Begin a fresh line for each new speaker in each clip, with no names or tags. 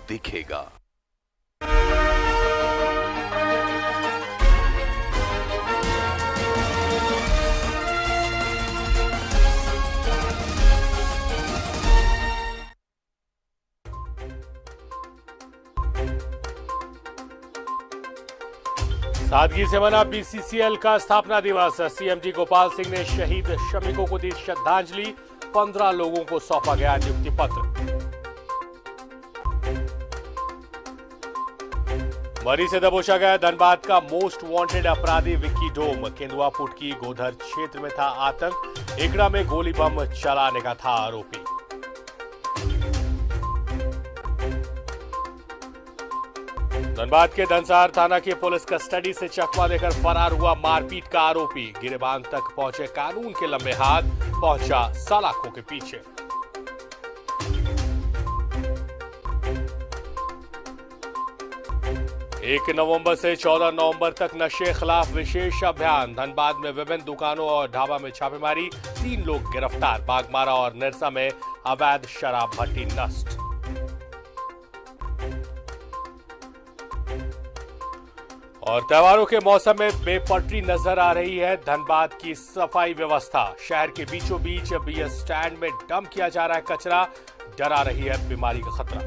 दिखेगा।
सादगी से मना बीसीसीएल का स्थापना दिवस। सीएम जी गोपाल सिंह ने शहीद श्रमिकों को दी श्रद्धांजलि। 15 लोगों को सौंपा गया नियुक्ति पत्र। मरी से दबोचा गया धनबाद का मोस्ट वांटेड अपराधी विक्की डोम। केंदुआ पुटकी गोधर क्षेत्र में था आतंक। इकड़ा में गोली बम चलाने का था आरोपी। धनबाद के धनसार थाना की पुलिस कस्टडी से चकमा देकर फरार हुआ मारपीट का आरोपी। गिरेबान तक पहुंचे कानून के लंबे हाथ, पहुंचा सलाखों के पीछे। एक नवंबर से 14 नवंबर तक नशे खिलाफ विशेष अभियान। धनबाद में विभिन्न दुकानों और ढाबा में छापेमारी। 3 लोग गिरफ्तार। बागमारा और निरसा में अवैध शराब भट्टी नष्ट। और त्योहारों के मौसम में बेपटरी नजर आ रही है धनबाद की सफाई व्यवस्था। शहर के बीचों बीच BS स्टैंड में डंप किया जा रहा है कचरा। डरा रही है बीमारी का खतरा।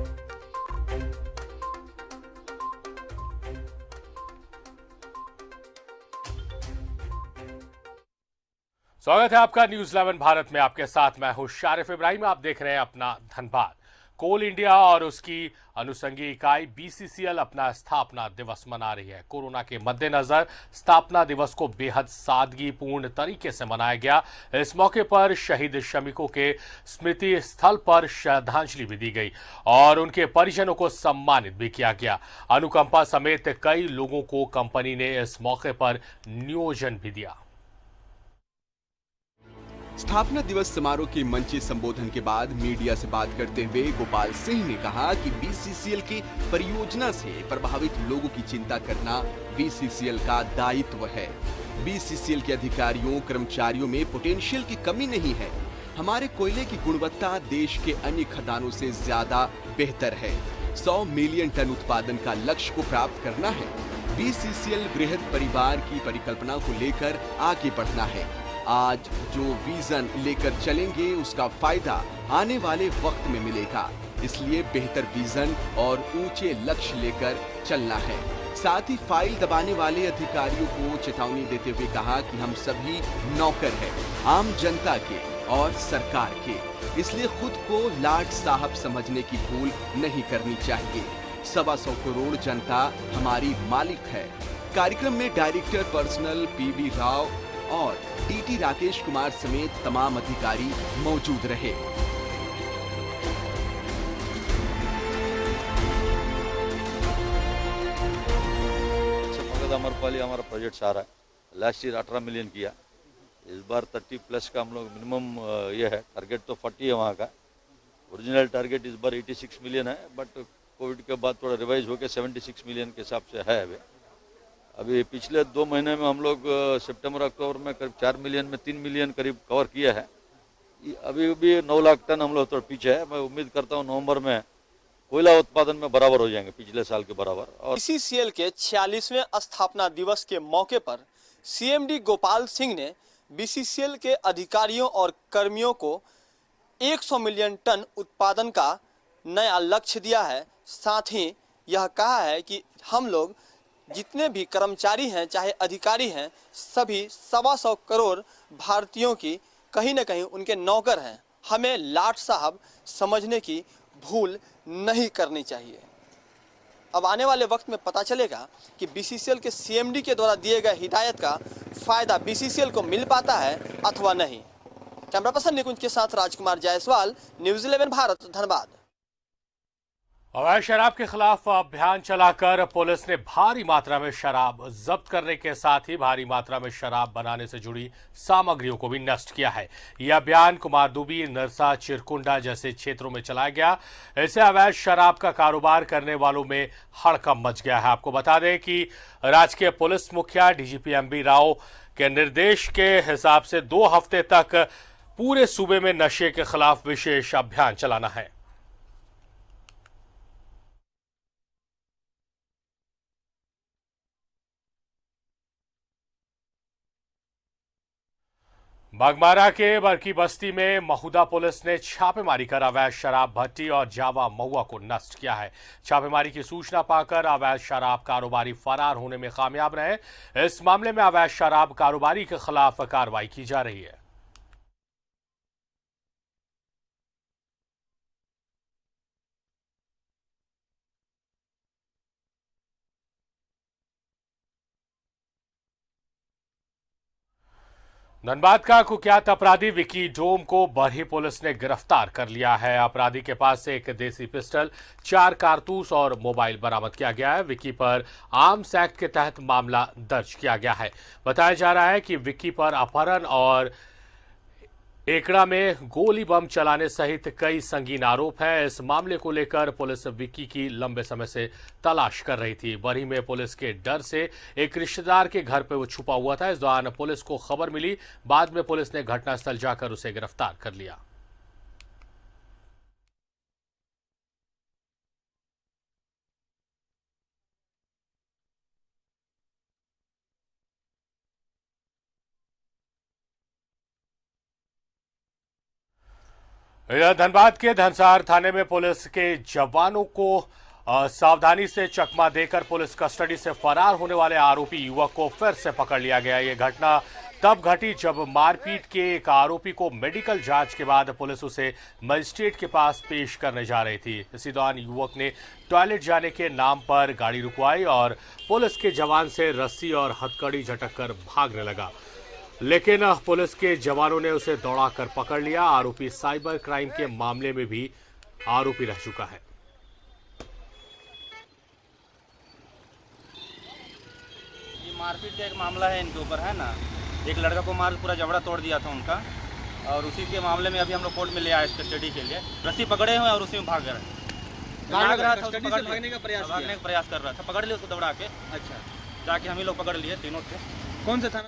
स्वागत है आपका न्यूज 11 भारत में। आपके साथ मैं हूं शारिफ इब्राहिम। आप देख रहे हैं अपना धनबाद। कोल इंडिया और उसकी अनुषंगी इकाई BCCL अपना स्थापना दिवस मना रही है। कोरोना के मद्देनजर स्थापना दिवस को बेहद सादगीपूर्ण तरीके से मनाया गया। इस मौके पर शहीद श्रमिकों के स्मृति स्थल पर श्रद्धांजलि भी दी गई और उनके परिजनों को सम्मानित भी किया गया। अनुकंपा समेत कई लोगों को कंपनी ने इस मौके पर नियोजन भी दिया।
स्थापना दिवस समारोह के मंचे संबोधन के बाद मीडिया से बात करते हुए गोपाल सिंह ने कहा कि BCCL की परियोजना से प्रभावित लोगों की चिंता करना BCCL का दायित्व है। BCCL के अधिकारियों कर्मचारियों में पोटेंशियल की कमी नहीं है। हमारे कोयले की गुणवत्ता देश के अन्य खदानों से ज्यादा बेहतर है। 100 मिलियन टन उत्पादन का लक्ष्य को प्राप्त करना है। BCCL वृहद परिवार की परिकल्पना को लेकर आगे बढ़ना है। आज जो विजन लेकर चलेंगे उसका फायदा आने वाले वक्त में मिलेगा। इसलिए बेहतर विजन और ऊंचे लक्ष्य लेकर चलना है। साथ ही फाइल दबाने वाले अधिकारियों को चेतावनी देते हुए कहा कि हम सभी नौकर हैं आम जनता के और सरकार के, इसलिए खुद को लाट साहब समझने की भूल नहीं करनी चाहिए। 125 करोड़ जनता हमारी मालिक है। कार्यक्रम में डायरेक्टर पर्सनल PB राव और DT राकेश कुमार समेत तमाम अधिकारी मौजूद रहे।
हमारा प्रोजेक्ट सारा है। लास्ट ईयर 18 मिलियन किया। इस बार 30+ का हम लोग मिनिमम ये है। टारगेट तो 40 है वहाँ का। ओरिजिनल टारगेट इस बार 86 मिलियन है, बट कोविड के बाद थोड़ा रिवाइज होकर 76 मिलियन के हिसाब से है। अभी पिछले 2 महीने में हम लोग सितंबर अक्टूबर में करीब 4 मिलियन में 3 मिलियन करीब कवर किया है। अभी भी 9 लाख टन हम लोग थोड़ा पीछे है। मैं उम्मीद करता हूँ नवंबर में कोयला उत्पादन में बराबर हो जाएंगे पिछले साल के बराबर। और
BCCL के 46वें स्थापना दिवस के मौके पर CMD गोपाल सिंह ने BCCL के अधिकारियों और कर्मियों को 100 मिलियन टन उत्पादन का नया लक्ष्य दिया है। साथ ही यह कहा है कि हम लोग जितने भी कर्मचारी हैं चाहे अधिकारी हैं, सभी 125 करोड़ भारतीयों की कहीं न कहीं उनके नौकर हैं। हमें लाट साहब समझने की भूल नहीं करनी चाहिए। अब आने वाले वक्त में पता चलेगा कि BCCL के CMD के द्वारा दिए गए हिदायत का फायदा BCCL को मिल पाता है अथवा नहीं। कैमरा पर्सन निकुंज के साथ राजकुमार जायसवाल, न्यूज 11 भारत, धनबाद।
अवैध शराब के खिलाफ अभियान चलाकर पुलिस ने भारी मात्रा में शराब जब्त करने के साथ ही भारी मात्रा में शराब बनाने से जुड़ी सामग्रियों को भी नष्ट किया है। यह अभियान कुमारदुबी, नरसा, चिरकुंडा जैसे क्षेत्रों में चलाया गया। इससे अवैध शराब का कारोबार करने वालों में हड़कंप मच गया है। आपको बता दें कि राजकीय पुलिस मुखिया DGP MB राव के निर्देश के हिसाब से 2 हफ्ते तक पूरे सूबे में नशे के खिलाफ विशेष अभियान चलाना है। बागमारा के बरकी बस्ती में महुदा पुलिस ने छापेमारी कर अवैध शराब भट्टी और जावा महुआ को नष्ट किया है। छापेमारी की सूचना पाकर अवैध शराब कारोबारी फरार होने में कामयाब रहे। इस मामले में अवैध शराब कारोबारी के खिलाफ कार्रवाई की जा रही है। धनबाद का कुख्यात अपराधी विकी डोम को बरही पुलिस ने गिरफ्तार कर लिया है। अपराधी के पास से एक देसी पिस्टल, 4 कारतूस और मोबाइल बरामद किया गया है। विकी पर आर्म्स एक्ट के तहत मामला दर्ज किया गया है। बताया जा रहा है कि विकी पर अपहरण और एकड़ा में गोली बम चलाने सहित कई संगीन आरोप हैं। इस मामले को लेकर पुलिस विक्की की लंबे समय से तलाश कर रही थी। बरही में पुलिस के डर से एक रिश्तेदार के घर पर वो छुपा हुआ था। इस दौरान पुलिस को खबर मिली। बाद में पुलिस ने घटनास्थल जाकर उसे गिरफ्तार कर लिया। इधर धनबाद के धनसार थाने में पुलिस के जवानों को सावधानी से चकमा देकर पुलिस कस्टडी से फरार होने वाले आरोपी युवक को फिर से पकड़ लिया गया। ये घटना तब घटी जब मारपीट के एक आरोपी को मेडिकल जांच के बाद पुलिस उसे मजिस्ट्रेट के पास पेश करने जा रही थी। इसी दौरान युवक ने टॉयलेट जाने के नाम पर गाड़ी रुकवाई और पुलिस के जवान से रस्सी और हथकड़ी झटक कर भागने लगा, लेकिन पुलिस के जवानों ने उसे दौड़ाकर पकड़ लिया। आरोपी साइबर क्राइम के मामले में भी आरोपी रह चुका है।
ये मारपीट का एक मामला है इनके ऊपर, है ना। एक लड़का को मार पूरा जबड़ा तोड़ दिया था उनका, और उसी के मामले में अभी हम लोग कोर्ट में ले आए इसके स्टडी के लिए। रस्सी पकड़े हुए और उसी में भाग रहा था, भागने का प्रयास कर रहा था। पकड़ लिया उसको दौड़ा के। अच्छा, जाके हम ही लोग पकड़ लिए तीनों थे। कौन सा थाना?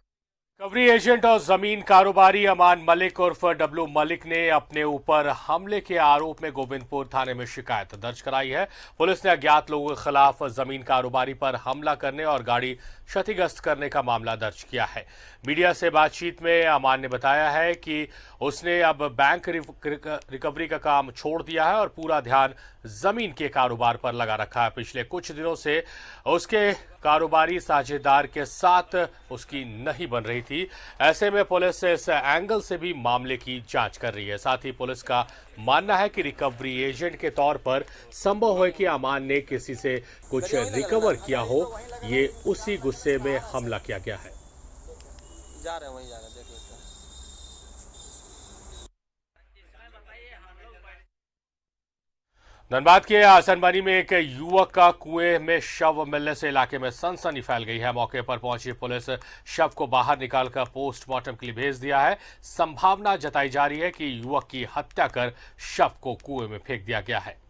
रिकवरी एजेंट और जमीन कारोबारी अमान मलिक उर्फ डब्लू मलिक ने अपने ऊपर हमले के आरोप में गोविंदपुर थाने में शिकायत दर्ज कराई है। पुलिस ने अज्ञात लोगों के खिलाफ जमीन कारोबारी पर हमला करने और गाड़ी क्षतिग्रस्त करने का मामला दर्ज किया है। मीडिया से बातचीत में अमान ने बताया है कि उसने अब बैंक रिकवरी का काम छोड़ दिया है और पूरा ध्यान जमीन के कारोबार पर लगा रखा है। पिछले कुछ दिनों से उसके कारोबारी साझेदार के साथ उसकी नहीं बन रही थी। ऐसे में पुलिस इस एंगल से भी मामले की जांच कर रही है। साथ ही पुलिस का मानना है कि रिकवरी एजेंट के तौर पर संभव है कि अमान ने किसी से कुछ रिकवर किया हो। ये उसी गुस्से में हमला किया गया है।
जा रहे हैं वहीं, जा रहे हैं, देख लेते हैं।
धनबाद के आसनबानी में एक युवक का कुएं में शव मिलने से इलाके में सनसनी फैल गई है। मौके पर पहुंची पुलिस शव को बाहर निकालकर पोस्टमार्टम के लिए भेज दिया है। संभावना जताई जा रही है कि युवक की हत्या कर शव को कुएं में फेंक दिया गया है।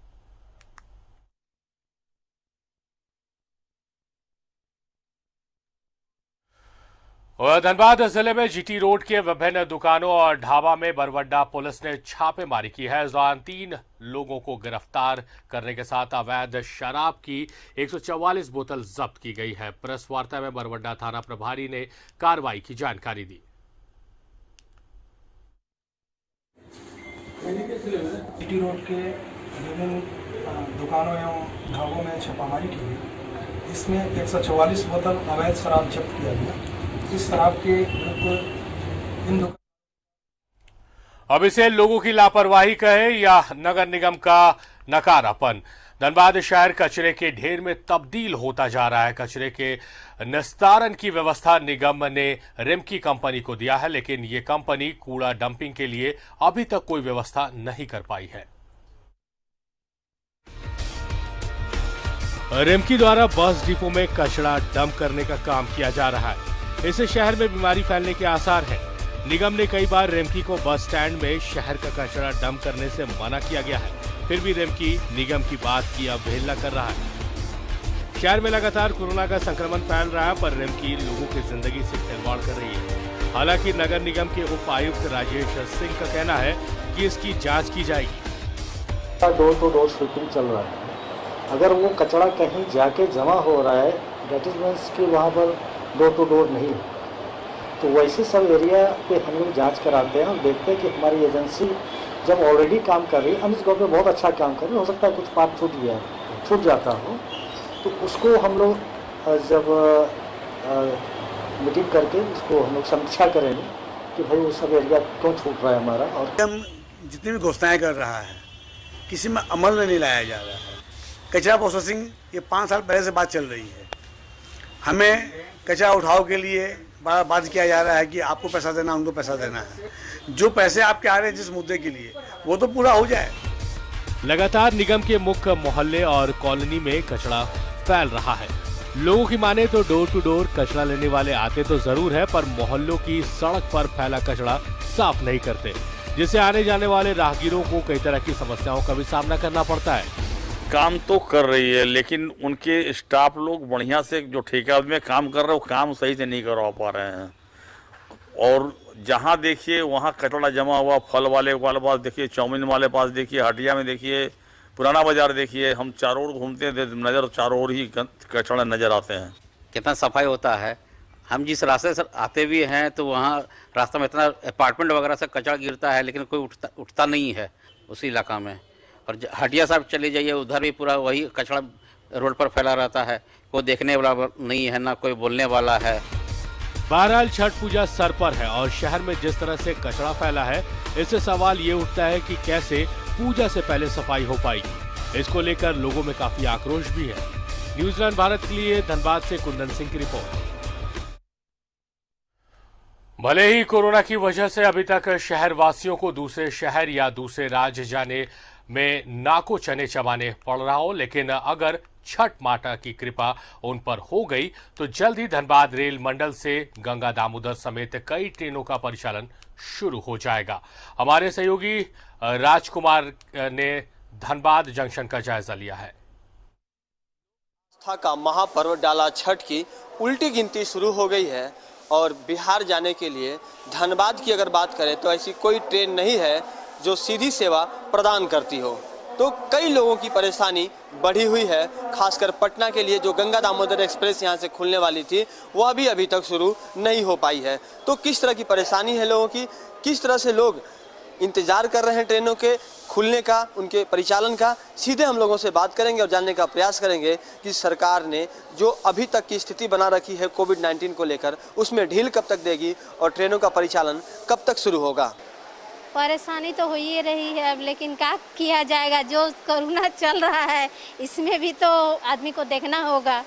और धनबाद जिले में जीटी रोड के विभिन्न दुकानों और ढाबा में बरवड्डा पुलिस ने छापेमारी की है। इस दौरान 3 लोगों को गिरफ्तार करने के साथ अवैध शराब की 144 बोतल जब्त की गई है। प्रेस वार्ता में बरवड्डा थाना प्रभारी ने कार्रवाई की जानकारी दी।
जीटी रोड के विभिन्न दुकानों एवं ढाबों में छापामारी की गई। इसमें 144 बोतल अवैध शराब जब्त किया गया। इस शराब के
अब इसे लोगों की लापरवाही कहे या नगर निगम का नकारापन, धनबाद शहर कचरे के ढेर में तब्दील होता जा रहा है। कचरे के निस्तारण की व्यवस्था निगम ने रिमकी कंपनी को दिया है, लेकिन ये कंपनी कूड़ा डंपिंग के लिए अभी तक कोई व्यवस्था नहीं कर पाई है। रिमकी द्वारा बस डिपो में कचरा डंप करने का काम किया जा रहा है। इससे शहर में बीमारी फैलने के आसार हैं। निगम ने कई बार रेमकी को बस स्टैंड में शहर का कचरा डंप करने से मना किया गया है, फिर भी रेमकी निगम की बात की अवहेलना कर रहा है। शहर में लगातार कोरोना का संक्रमण फैल रहा है, पर रेमकी लोगों की जिंदगी से खिलवाड़ कर रही है। हालांकि नगर निगम के उपायुक्त राजेश सिंह का कहना है कि इसकी जाँच की जाएगी।
डोर टू डोर स्वीपिंग चल रहा है। अगर वो कचरा कहीं जाके जमा हो रहा है, दैट इज मीन्स कि वहाँ पर डोर टू डोर नहीं है। तो वैसे सब एरिया पे हम लोग जांच कराते हैं और देखते हैं कि हमारी एजेंसी जब ऑलरेडी काम कर रही है, हम इस गाँव में बहुत अच्छा काम कर रही है, हो सकता है कुछ पार्ट छूट जाता हो, तो उसको हम लोग जब मीटिंग करके उसको हम लोग समीक्षा करेंगे कि भाई वो सब एरिया क्यों छूट रहा है हमारा। और
हम जितनी भी घोषणाएं कर रहा है किसी में अमल में नहीं लाया जा रहा है। कचरा प्रोसेसिंग ये 5 साल पहले से बात चल रही है, हमें कचरा उठाव के लिए बार बात किया जा रहा है कि आपको पैसा देना, उनको पैसा देना है। जो पैसे आपके आ रहे हैं जिस मुद्दे के लिए, वो तो पूरा हो जाए।
लगातार निगम के मुख्य मोहल्ले और कॉलोनी में कचरा फैल रहा है। लोगों की माने तो डोर टू डोर कचरा लेने वाले आते तो जरूर है, पर मोहल्लों की सड़क पर फैला कचरा साफ नहीं करते, जिससे आने जाने वाले राहगीरों को कई तरह की समस्याओं का भी सामना करना पड़ता है।
काम तो कर रही है, लेकिन उनके स्टाफ लोग बढ़िया से जो ठेका में काम कर रहे हैं वो काम सही से नहीं करवा पा रहे हैं। और जहाँ देखिए वहाँ कचरा जमा हुआ, फल वाले पास देखिए, चाउमीन वाले पास देखिए, हटिया में देखिए, पुराना बाजार देखिए, हम चारों ओर घूमते हैं, नज़र चारों ओर ही कचरा नज़र आते हैं।
कितना सफाई होता है। हम जिस रास्ते से आते भी हैं तो वहाँ रास्ते में इतना अपार्टमेंट वगैरह से कचरा गिरता है, लेकिन कोई उठता नहीं है उस इलाका में। और हटिया साहब चले जाइए, उधर भी पूरा वही कचरा रोड पर फैला रहता है, कोई देखने वाला नहीं है, ना कोई बोलने वाला है।
बहरहाल छठ पूजा सर पर है और शहर में जिस तरह से कचरा फैला है, इससे सवाल ये उठता है कि कैसे पूजा से पहले सफाई हो पाएगी। इसको लेकर लोगों में काफी आक्रोश भी है। न्यूजीलैंड भारत के लिए धनबाद से कुंदन सिंह की रिपोर्ट। भले ही कोरोना की वजह से अभी तक शहर वासियों को दूसरे शहर या दूसरे राज्य जाने में नाको चने चबाने पड़ रहा हो, लेकिन अगर छठ माता की कृपा उन पर हो गई तो जल्द ही धनबाद रेल मंडल से गंगा दामोदर समेत कई ट्रेनों का परिचालन शुरू हो जाएगा। हमारे सहयोगी राजकुमार ने धनबाद जंक्शन का जायजा लिया है।
आस्था का महापर्व डाला छठ की उल्टी गिनती शुरू हो गई है और बिहार जाने के लिए धनबाद की अगर बात करें तो ऐसी कोई ट्रेन नहीं है जो सीधी सेवा प्रदान करती हो। तो कई लोगों की परेशानी बढ़ी हुई है, खासकर पटना के लिए जो गंगा दामोदर एक्सप्रेस यहां से खुलने वाली थी वह भी अभी तक शुरू नहीं हो पाई है। तो किस तरह की परेशानी है लोगों की, किस तरह से लोग इंतजार कर रहे हैं ट्रेनों के खुलने का, उनके परिचालन का, सीधे हम लोगों से बात करेंगे और जानने का प्रयास करेंगे कि सरकार ने जो अभी तक की स्थिति बना रखी है कोविड-19 को लेकर, उसमें ढील कब तक देगी और ट्रेनों का परिचालन कब तक शुरू होगा।
परेशानी तो हो ही रही है अब, लेकिन क्या किया जाएगा, जो कोरोना चल रहा है इसमें भी तो आदमी को देखना होगा,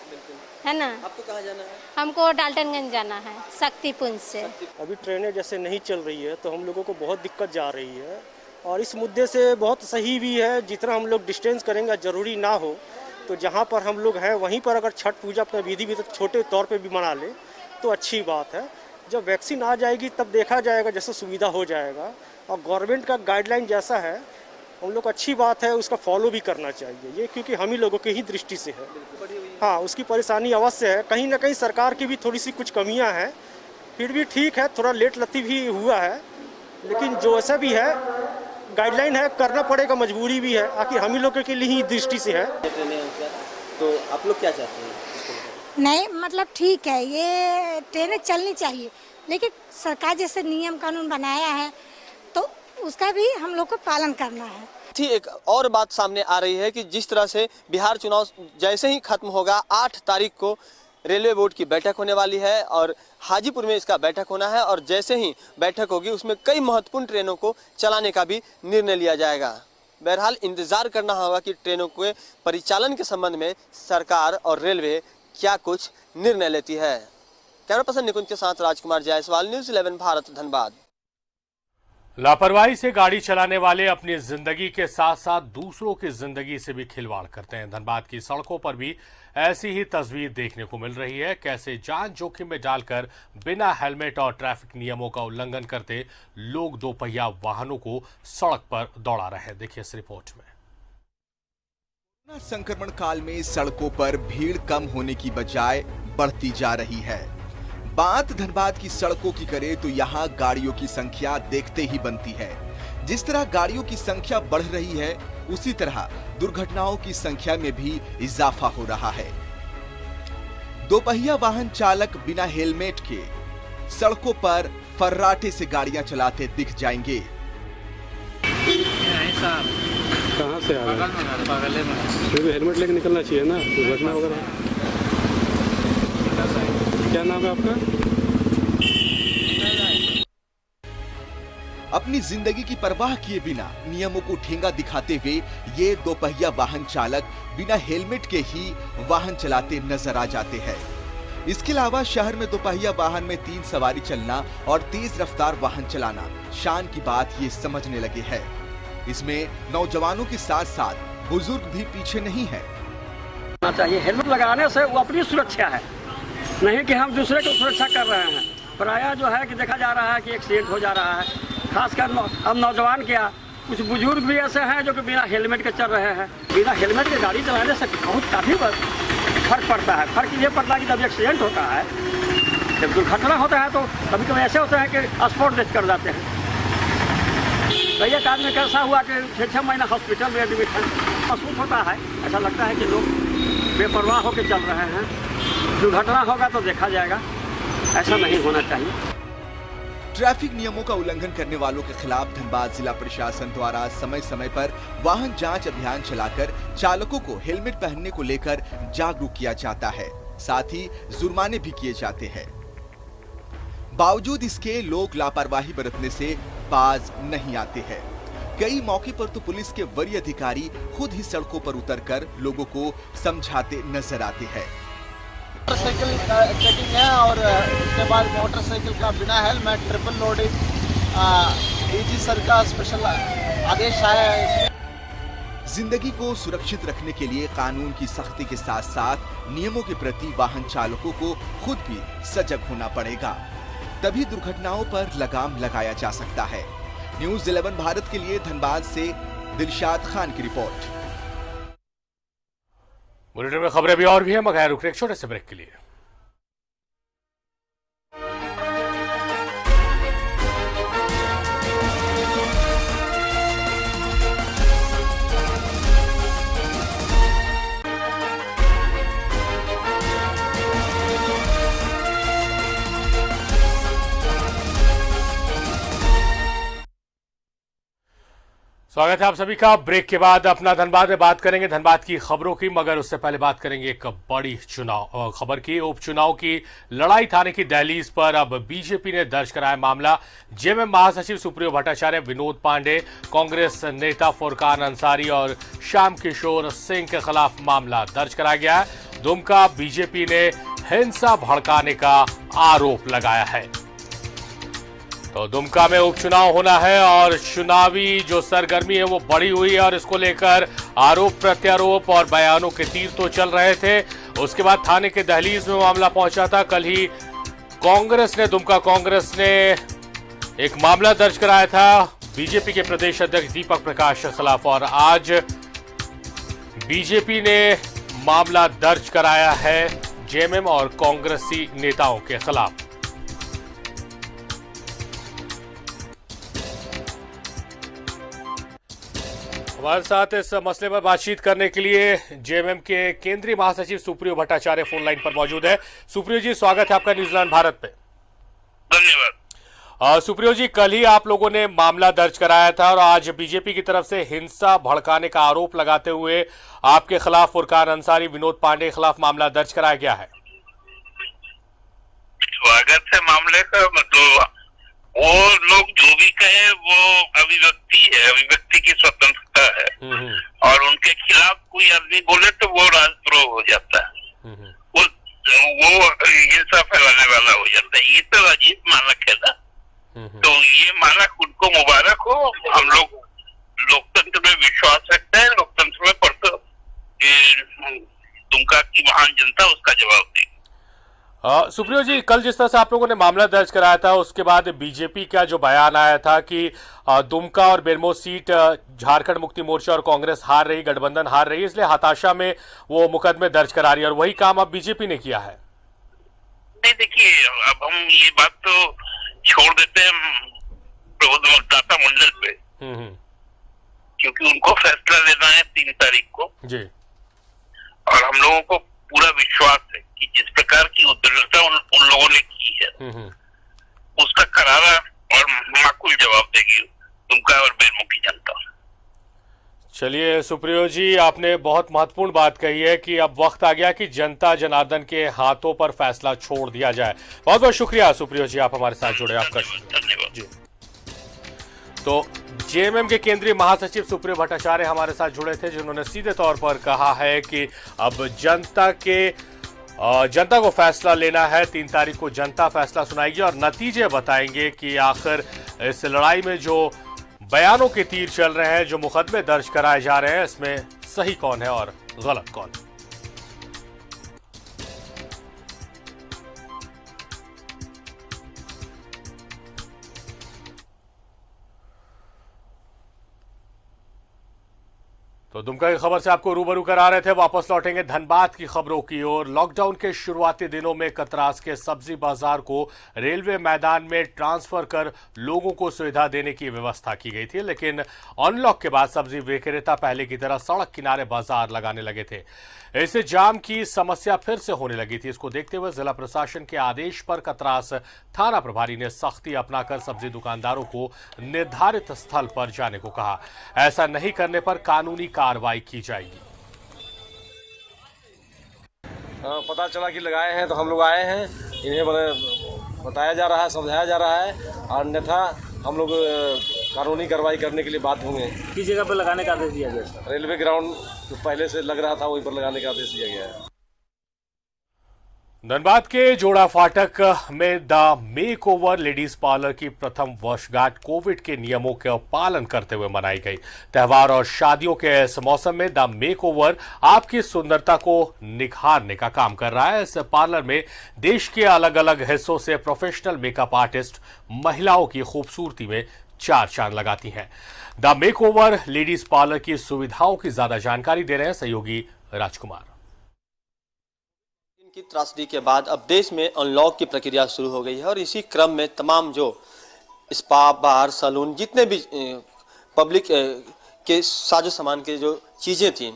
है ना।
आपको कहाँ जाना है?
हमको डाल्टनगंज जाना है शक्तिपुंज से।
अभी ट्रेनें जैसे नहीं चल रही है तो हम लोगों को बहुत दिक्कत जा रही है और इस मुद्दे से बहुत सही भी है। जितना हम लोग डिस्टेंस करेंगे जरूरी ना हो, तो जहाँ पर हम लोग हैं वहीं पर अगर छठ पूजा अपना विधि भी छोटे तौर पे भी मना ले तो अच्छी बात है। जब वैक्सीन आ जाएगी तब देखा जाएगा, जैसे सुविधा हो जाएगा। और गवर्नमेंट का गाइडलाइन जैसा है हम लोग अच्छी बात है, उसका फॉलो भी करना चाहिए ये, क्योंकि हम ही लोगों की ही दृष्टि से है। हाँ, उसकी परेशानी अवश्य है, कहीं ना कहीं सरकार की भी थोड़ी सी कुछ कमियां हैं, फिर भी ठीक है, थोड़ा लेट लती भी हुआ है, लेकिन जो ऐसा भी है गाइडलाइन है, करना पड़ेगा, मजबूरी भी है, आखिर हम ही लोगों के लिए ही दृष्टि से है।
तो आप लोग क्या चाहते हैं?
नहीं, मतलब ठीक है, ये ट्रेनें चलनी चाहिए, लेकिन सरकार जैसे नियम कानून बनाया है तो उसका भी हम लोग को पालन करना है।
एक और बात सामने आ रही है कि जिस तरह से बिहार चुनाव जैसे ही खत्म होगा, 8 तारीख को रेलवे बोर्ड की बैठक होने वाली है और हाजीपुर में इसका बैठक होना है और जैसे ही बैठक होगी उसमें कई महत्वपूर्ण ट्रेनों को चलाने का भी निर्णय लिया जाएगा। बहरहाल इंतजार करना होगा कि ट्रेनों के परिचालन के संबंध में सरकार और रेलवे क्या कुछ निर्णय लेती है। कैमरा पर्सन निकुंज के साथ राजकुमार जायसवाल, न्यूज़ 11 भारत, धनबाद।
लापरवाही से गाड़ी चलाने वाले अपनी जिंदगी के साथ साथ दूसरों की जिंदगी से भी खिलवाड़ करते हैं। धनबाद की सड़कों पर भी ऐसी ही तस्वीर देखने को मिल रही है। कैसे जान जोखिम में डालकर बिना हेलमेट और ट्रैफिक नियमों का उल्लंघन करते लोग दोपहिया वाहनों को सड़क पर दौड़ा रहे हैं। देखिए इस रिपोर्ट में।
कोरोना संक्रमण काल में सड़कों पर भीड़ कम होने की बजाय बढ़ती जा रही है। बात धनबाद की सड़कों की करें तो यहाँ गाड़ियों की संख्या देखते ही बनती है। जिस तरह गाड़ियों की संख्या बढ़ रही है उसी तरह दुर्घटनाओं की संख्या में भी इजाफा हो रहा है। दोपहिया वाहन चालक बिना हेलमेट के सड़कों पर फर्राटे से गाड़ियां चलाते दिख जाएंगे।
कहाँ से आ रहे हैं? बगल में। फिर भी हेलमेट लेके निकलना चाहिए ना, दुर्घटना वगैरह। क्या नाम है आपका?
अपनी जिंदगी की परवाह किए बिना नियमों को ठेंगा दिखाते हुए ये दोपहिया वाहन चालक बिना हेलमेट के ही वाहन चलाते नजर आ जाते हैं। इसके अलावा शहर में दोपहिया वाहन में 3 सवारी चलना और तेज रफ्तार वाहन चलाना शान की बात ये समझने लगे हैं। इसमें नौजवानों के साथ साथ बुजुर्ग भी पीछे नहीं है।
चाहिए हेलमेट लगाने से वो अपनी सुरक्षा है, नहीं कि हम दूसरे को सुरक्षा कर रहे हैं। प्रायः जो है कि देखा जा रहा है कि एक्सीडेंट हो जा रहा है, खासकर अब नौजवान क्या कुछ बुजुर्ग भी ऐसे हैं जो कि बिना हेलमेट के चल रहे हैं। बिना हेलमेट के गाड़ी चलाने से काफ़ी फर्क पड़ता है। फर्क ये पड़ता है कि जब एक्सीडेंट होता है, जब दुर्घटना होता है तो कभी कभी ऐसे होते हैं कि स्पॉट डेथ कर जाते हैं। कई एक आदमी कैसा हुआ कि 6 महीना हॉस्पिटल में एडमिट है। महसूस होता है, ऐसा लगता है कि लोग बेपरवाह होकर चल रहे हैं। दुर्घटना होगा तो देखा जाएगा, ऐसा नहीं होना चाहिए।
ट्रैफिक नियमों का उल्लंघन करने वालों के खिलाफ धनबाद जिला प्रशासन द्वारा समय समय पर वाहन जांच अभियान चलाकर चालकों को हेलमेट पहनने को लेकर जागरूक किया जाता है। साथ ही जुर्माने भी किए जाते हैं। बावजूद इसके लोग लापरवाही बरतने से बाज नहीं आते हैं। कई मौके पर तो पुलिस के वरीय अधिकारी खुद ही सड़कों पर उतरकर लोगों को समझाते नजर आते हैं।
मोटरसाइकिल चेकिंग है और उसके बाद मोटरसाइकिल का बिना helmet triple loading DG sir का स्पेशल आदेश आया है।
जिंदगी को सुरक्षित रखने के लिए कानून की सख्ती के साथ साथ नियमों के प्रति वाहन चालकों को खुद भी सजग होना पड़ेगा, तभी दुर्घटनाओं पर लगाम लगाया जा सकता है। न्यूज़ 11 भारत के लिए धनबाद से दिलशाद खान की रिपोर्ट।
बुलेटिन में खबरें भी और भी हैं, मगर रुक रहे एक छोटे से ब्रेक के लिए। स्वागत है आप सभी का। ब्रेक के बाद अपना धनबाद में बात करेंगे धनबाद की खबरों की, मगर उससे पहले बात करेंगे एक बड़ी चुनाव खबर की। उपचुनाव की लड़ाई थाने की दहलीज पर अब बीजेपी ने दर्ज कराया मामला। जेएमएम महासचिव सुप्रियो भट्टाचार्य, विनोद पांडे, कांग्रेस नेता फुरकान अंसारी और श्याम किशोर सिंह के खिलाफ मामला दर्ज कराया गया है। दुमका बीजेपी ने हिंसा भड़काने का आरोप लगाया है। तो दुमका में उपचुनाव होना है और चुनावी जो सरगर्मी है वो बढ़ी हुई है और इसको लेकर आरोप प्रत्यारोप और बयानों के तीर तो चल रहे थे। उसके बाद थाने के दहलीज में मामला पहुंचा था। कल ही दुमका कांग्रेस ने एक मामला दर्ज कराया था बीजेपी के प्रदेश अध्यक्ष दीपक प्रकाश के खिलाफ, और आज बीजेपी ने मामला दर्ज कराया है जेएमएम और कांग्रेसी नेताओं के खिलाफ। हमारे साथ इस मसले पर बातचीत करने के लिए जेएमएम के केंद्रीय महासचिव सुप्रियो भट्टाचार्य फोन लाइन पर मौजूद है। सुप्रियो जी, स्वागत है आपका न्यूजीलैंड भारत पे।
धन्यवाद।
सुप्रियो जी, कल ही आप लोगों ने मामला दर्ज कराया था और आज बीजेपी की तरफ से हिंसा भड़काने का आरोप लगाते हुए आपके खिलाफ फुरकान अंसारी, विनोद पांडे के खिलाफ मामला दर्ज कराया गया है।
स्वागत है मामले का। मतलब वो लोग जो भी कहे वो अभिव्यक्ति है, अभिव्यक्ति की स्वतंत्रता है और उनके खिलाफ कोई आदमी बोले तो वो राजद्रोह हो जाता है, वो हिंसा फैलाने वाला हो जाता है। ये तो अजीब मानक है ना। तो ये मानक उनको मुबारक हो। हम लोग लोकतंत्र में विश्वास रखते हैं, लोकतंत्र में परतो दुमका की महान जनता उसका जवाब देगी।
सुप्रियो जी, कल जिस तरह से आप लोगों ने मामला दर्ज कराया था उसके बाद बीजेपी का जो बयान आया था कि दुमका और बेरमो सीट झारखंड मुक्ति मोर्चा और कांग्रेस हार रही, गठबंधन हार रही, इसलिए हताशा में वो मुकदमे दर्ज करा रही है, और वही काम अब बीजेपी ने किया है।
नहीं, देखिए, अब हम ये बात तो छोड़ देते हैं प्रबुद्धता मंडल पे, क्योंकि उनको फैसला लेना है 3 तारीख को
जी,
और हम लोगों को पूरा विश्वास है कि जिस प्रकार की उद्दंडता उन लोगों ने की है उसका करारा और माकूल जवाब देगी दुमका और बेरमो की जनता।
चलिए सुप्रियो जी, आपने बहुत महत्वपूर्ण बात कही है कि अब वक्त आ गया कि जनता जनार्दन के हाथों पर फैसला छोड़ दिया जाए। बहुत बहुत शुक्रिया सुप्रियो जी, आप हमारे साथ जुड़े, आपका धन्यवाद जी। तो जेएमएम के केंद्रीय महासचिव सुप्रियो भट्टाचार्य हमारे साथ जुड़े थे, जिन्होंने सीधे तौर पर कहा है कि अब जनता को फैसला लेना है। 3 तारीख को जनता फैसला सुनाएगी और नतीजे बताएंगे कि आखिर इस लड़ाई में जो बयानों के तीर चल रहे हैं, जो मुकदमे दर्ज कराए जा रहे हैं, इसमें सही कौन है और गलत कौन। तो दुमका की खबर से आपको रूबरू करा रहे थे। वापस लौटेंगे धनबाद की खबरों की ओर। लॉकडाउन के शुरुआती दिनों में कतरास के सब्जी बाजार को रेलवे मैदान में ट्रांसफर कर लोगों को सुविधा देने की व्यवस्था की गई थी, लेकिन अनलॉक के बाद सब्जी विक्रेता पहले की तरह सड़क किनारे बाजार लगाने लगे थे। इससे जाम की समस्या फिर से होने लगी थी। इसको देखते हुए जिला प्रशासन के आदेश पर कतरास थाना प्रभारी ने सख्ती अपनाकर सब्जी दुकानदारों को निर्धारित स्थल पर जाने को कहा। ऐसा नहीं करने पर कानूनी कार्रवाई की जाएगी।
पता चला कि लगाए हैं तो हम लोग आए हैं, इन्हें बताया जा रहा है, समझाया जा रहा है, और अन्यथा हम लोग कानूनी कार्रवाई करने के लिए बाध्य होंगे।
किस जगह पर लगाने का आदेश दिया गया?
रेलवे ग्राउंड जो पहले से लग रहा था वहीं पर लगाने का आदेश दिया गया है।
धनबाद के जोड़ा फाटक में the make over ladies parlour की प्रथम वर्षगांठ कोविड के नियमों का पालन करते हुए मनाई गई। त्योहार और शादियों के इस मौसम में द मेक ओवर आपकी सुंदरता को निखारने का काम कर रहा है। इस पार्लर में देश के अलग अलग हिस्सों से प्रोफेशनल मेकअप आर्टिस्ट महिलाओं की खूबसूरती में 4 चांद लगाती हैं। The make over ladies parlour की सुविधाओं की ज्यादा जानकारी दे रहे हैं सहयोगी राजकुमार।
की त्रासदी के बाद अब देश में अनलॉक की प्रक्रिया शुरू हो गई है और इसी क्रम में तमाम जो स्पा, बार, सैलून, जितने भी पब्लिक के साजो सामान के जो चीज़ें थीं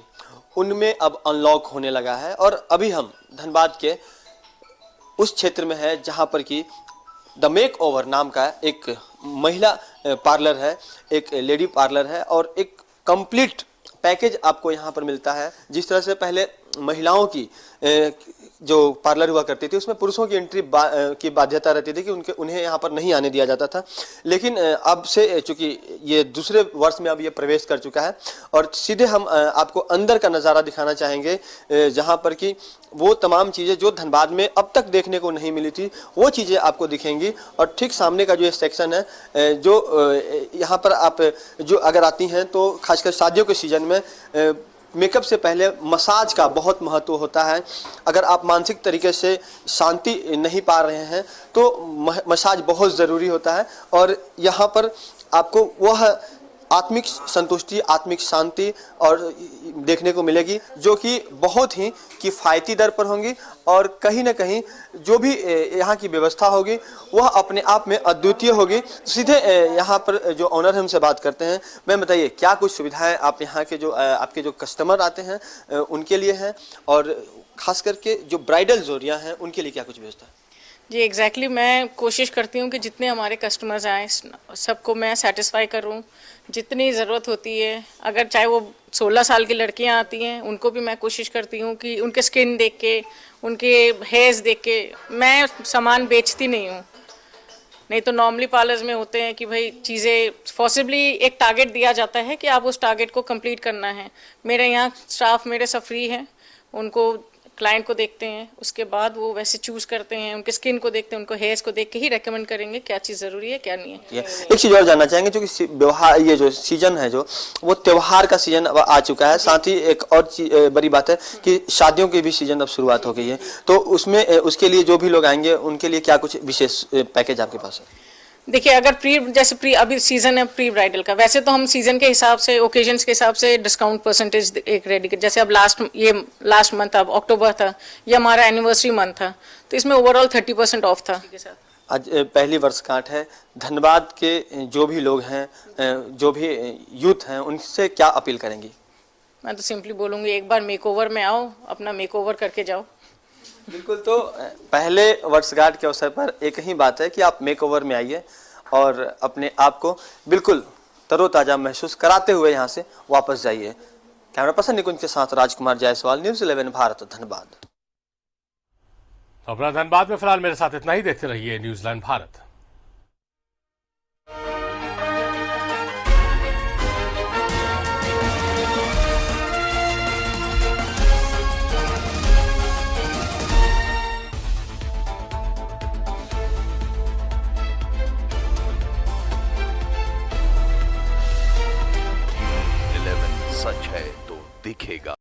उनमें अब अनलॉक होने लगा है। और अभी हम धनबाद के उस क्षेत्र में है जहां पर कि द मेक ओवर नाम का एक महिला पार्लर है, एक लेडी पार्लर है और एक कंप्लीट पैकेज आपको यहाँ पर मिलता है। जिस तरह से पहले महिलाओं की जो पार्लर हुआ करती थी उसमें पुरुषों की एंट्री की बाध्यता रहती थी कि उन्हें यहाँ पर नहीं आने दिया जाता था, लेकिन अब से चूंकि ये दूसरे वर्ष में अब ये प्रवेश कर चुका है और सीधे हम आपको अंदर का नज़ारा दिखाना चाहेंगे जहाँ पर कि वो तमाम चीज़ें जो धनबाद में अब तक देखने को नहीं मिली थी वो चीज़ें आपको दिखेंगी। और ठीक सामने का जो ये सेक्शन है जो यहाँ पर आप जो अगर आती हैं तो खासकर शादियों के सीजन में मेकअप से पहले मसाज का बहुत महत्व होता है। अगर आप मानसिक तरीके से शांति नहीं पा रहे हैं तो मसाज बहुत ज़रूरी होता है और यहाँ पर आपको वह आत्मिक संतुष्टि, आत्मिक शांति और देखने को मिलेगी जो कि बहुत ही किफ़ायती दर पर होंगी और कहीं ना कहीं जो भी यहाँ की व्यवस्था होगी वह अपने आप में अद्वितीय होगी। सीधे यहाँ पर जो ऑनर है उनसे बात करते हैं। मैम बताइए क्या कुछ सुविधाएं आप यहाँ के जो आपके जो कस्टमर आते हैं उनके लिए हैं और ख़ास करके जो ब्राइडल जोड़ियाँ हैं उनके लिए क्या कुछ व्यवस्था है?
जी एग्जैक्टली मैं कोशिश करती हूँ कि जितने हमारे कस्टमर्स आए सबको मैं सेटिस्फाई करूँ जितनी ज़रूरत होती है। अगर चाहे वो 16 साल की लड़कियाँ आती हैं उनको भी मैं कोशिश करती हूँ कि उनके स्किन देख के, उनके हेयर्स देख के मैं सामान बेचती नहीं हूँ। नहीं तो नॉर्मली पार्लर्स में होते हैं कि भाई चीज़ें पॉसिबली एक टारगेट दिया जाता है कि आप उस टारगेट को कंप्लीट करना है। मेरे यहाँ स्टाफ मेरे सब फ्री है, उनको क्लाइंट को देखते हैं, उसके बाद वो वैसे चूज़ करते हैं, उनके स्किन को देखते हैं, उनको हेयर्स को देख के ही रेकमेंड करेंगे क्या चीज़ ज़रूरी है क्या नहीं है।
एक चीज़ और जानना चाहेंगे क्योंकि व्यवहार ये जो सीजन है जो वो त्यौहार का सीजन अब आ चुका है, साथ ही एक और बड़ी बात है कि शादियों की भी सीजन अब शुरुआत हो गई है, तो उसमें उसके लिए जो भी लोग आएंगे उनके लिए क्या कुछ विशेष पैकेज आपके पास है?
देखिए अगर प्री अभी सीजन है प्री ब्राइडल का, वैसे तो हम सीजन के हिसाब से ओकेजन्स के हिसाब से डिस्काउंट परसेंटेज एक रेडी कर, जैसे अब लास्ट मंथ अब अक्टूबर था, ये हमारा एनिवर्सरी मंथ था तो इसमें ओवरऑल 30% ऑफ था।
आज पहली वर्षगांठ है, धनबाद के जो भी लोग हैं, जो भी यूथ हैं, उनसे क्या अपील करेंगी?
मैं तो सिंपली बोलूँगी एक बार मेकओवर में आओ, अपना मेकओवर करके जाओ।
बिल्कुल। तो पहले वर्षगांठ के अवसर पर एक ही बात है कि आप मेकओवर में आइए और अपने आप को बिल्कुल तरोताजा महसूस कराते हुए यहाँ से वापस जाइए। कैमरा पर्सन निकुंज के साथ राजकुमार जायसवाल, न्यूज़ 11 भारत, धनबाद।
अपना धनबाद में फिलहाल मेरे साथ इतना ही। देखते रहिए न्यूज़ 11 भारत।